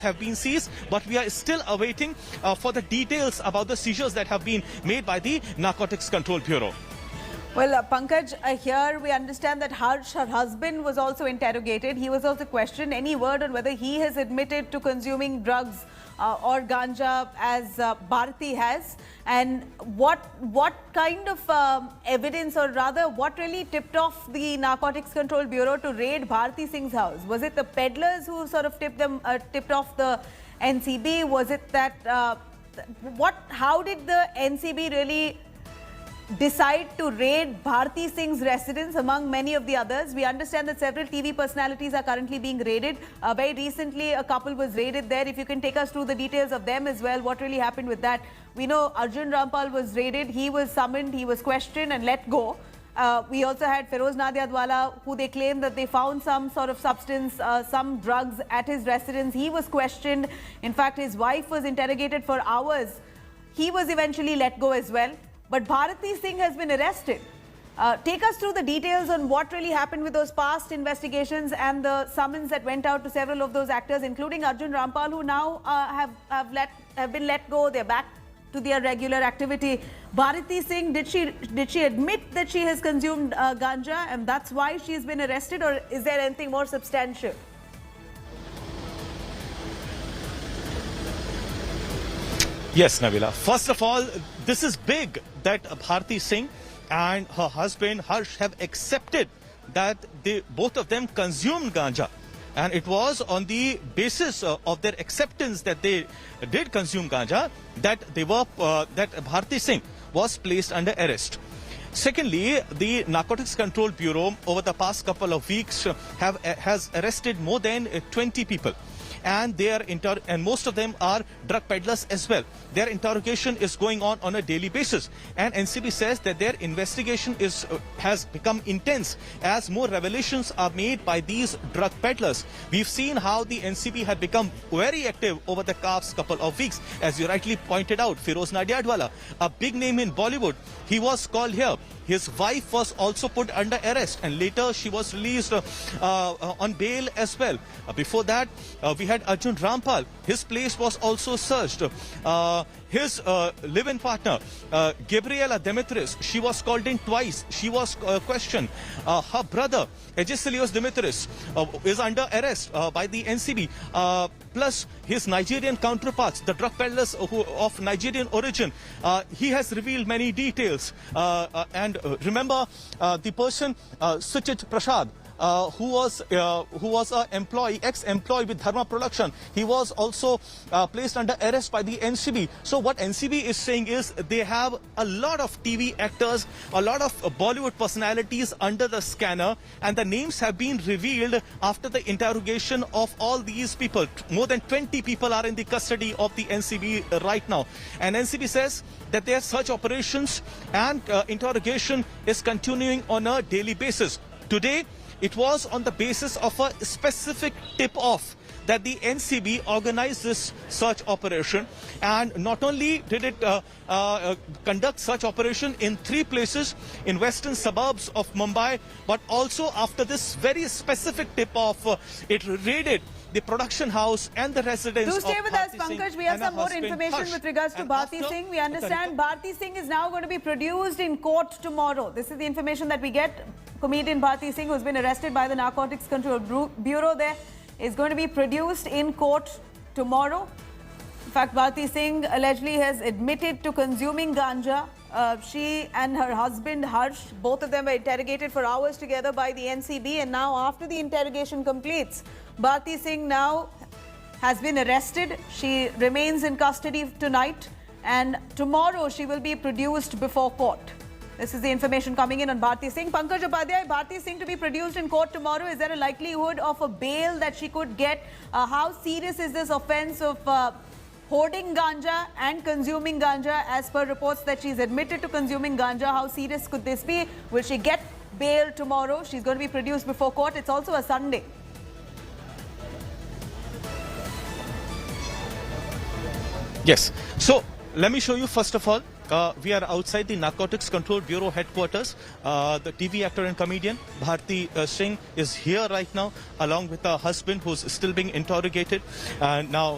have been seized, but we are still awaiting for the details about the seizures that have been made by the Narcotics Control Bureau. Well, Pankaj, here we understand that Harsh, her husband, was also interrogated. He was also questioned. Any word on whether he has admitted to consuming drugs or ganja as Bharti has? And what kind of evidence, or rather what really tipped off the Narcotics Control Bureau to raid Bharti Singh's house? Was it the peddlers who sort of tipped off the NCB? Was it that, how did the NCB really decide to raid Bharti Singh's residence among many of the others? We understand that several TV personalities are currently being raided. Very recently, a couple was raided there. If you can take us through the details of them as well, what really happened with that? We know Arjun Rampal was raided. He was summoned, he was questioned and let go. We also had Feroz Nadiadwala, who they claim that they found some sort of substance, some drugs at his residence. He was questioned. In fact, his wife was interrogated for hours. He was eventually let go as well. But Bharti Singh has been arrested. Take us through the details on what really happened with those past investigations and the summons that went out to several of those actors, including Arjun Rampal, who now have been let go. They're back to their regular activity. Bharti Singh, did she admit that she has consumed ganja, and that's why she's been arrested, or is there anything more substantial? Yes, Nabila. First of all, this is big that Bharti Singh and her husband Harsh have accepted that both of them consumed ganja. And it was on the basis of their acceptance that they did consume ganja that that Bharti Singh was placed under arrest. Secondly, the Narcotics Control Bureau over the past couple of weeks has arrested more than 20 people. And and most of them are drug peddlers as well. Their interrogation is going on a daily basis, and NCB says that their investigation has become intense as more revelations are made by these drug peddlers. We've seen how the NCB had become very active over the past couple of weeks. As you rightly pointed out, Feroz Nadiadwala, a big name in Bollywood, he was called here. His wife was also put under arrest, and later she was released on bail as well. Before that, we had Arjun Rampal. His place was also searched. His live-in partner, Gabriela Demetris, she was called in twice. She was questioned. Her brother, Egiselios Demetris, is under arrest by the NCB. Plus his Nigerian counterparts, the drug peddlers of Nigerian origin. He has revealed many details. And remember the person, Suchit Prasad, who was an employee, ex-employee with Dharma Production. He was also placed under arrest by the NCB. So what NCB is saying is they have a lot of TV actors, a lot of Bollywood personalities under the scanner, and the names have been revealed after the interrogation of all these people. More than 20 people are in the custody of the NCB right now. And NCB says that their search operations and interrogation is continuing on a daily basis. Today, it was on the basis of a specific tip-off that the NCB organized this search operation. And not only did it conduct such operation in 3 places in western suburbs of Mumbai, but also after this very specific tip-off, it raided the production house and the residence. Do stay with us, Pankaj. We have some more information with regards to Bharti Singh. We understand Bharti Singh is now going to be produced in court tomorrow. This is the information that we get. Comedian Bharti Singh, who's been arrested by the Narcotics Control Bureau there, is going to be produced in court tomorrow. In fact, Bharti Singh allegedly has admitted to consuming ganja. She and her husband Harsh, both of them were interrogated for hours together by the NCB, and now after the interrogation completes, Bharti Singh now has been arrested. She remains in custody tonight, and tomorrow she will be produced before court. This is the information coming in on Bharti Singh. Pankaj Upadhyay, Bharti Singh to be produced in court tomorrow. Is there a likelihood of a bail that she could get? How serious is this offence of hoarding ganja and consuming ganja? As per reports that she's admitted to consuming ganja, how serious could this be? Will she get bail tomorrow? She's going to be produced before court. It's also a Sunday. Yes. So let me show you first of all. We are outside the Narcotics Control Bureau headquarters. The TV actor and comedian Bharti Singh is here right now, along with her husband, who's still being interrogated. Now,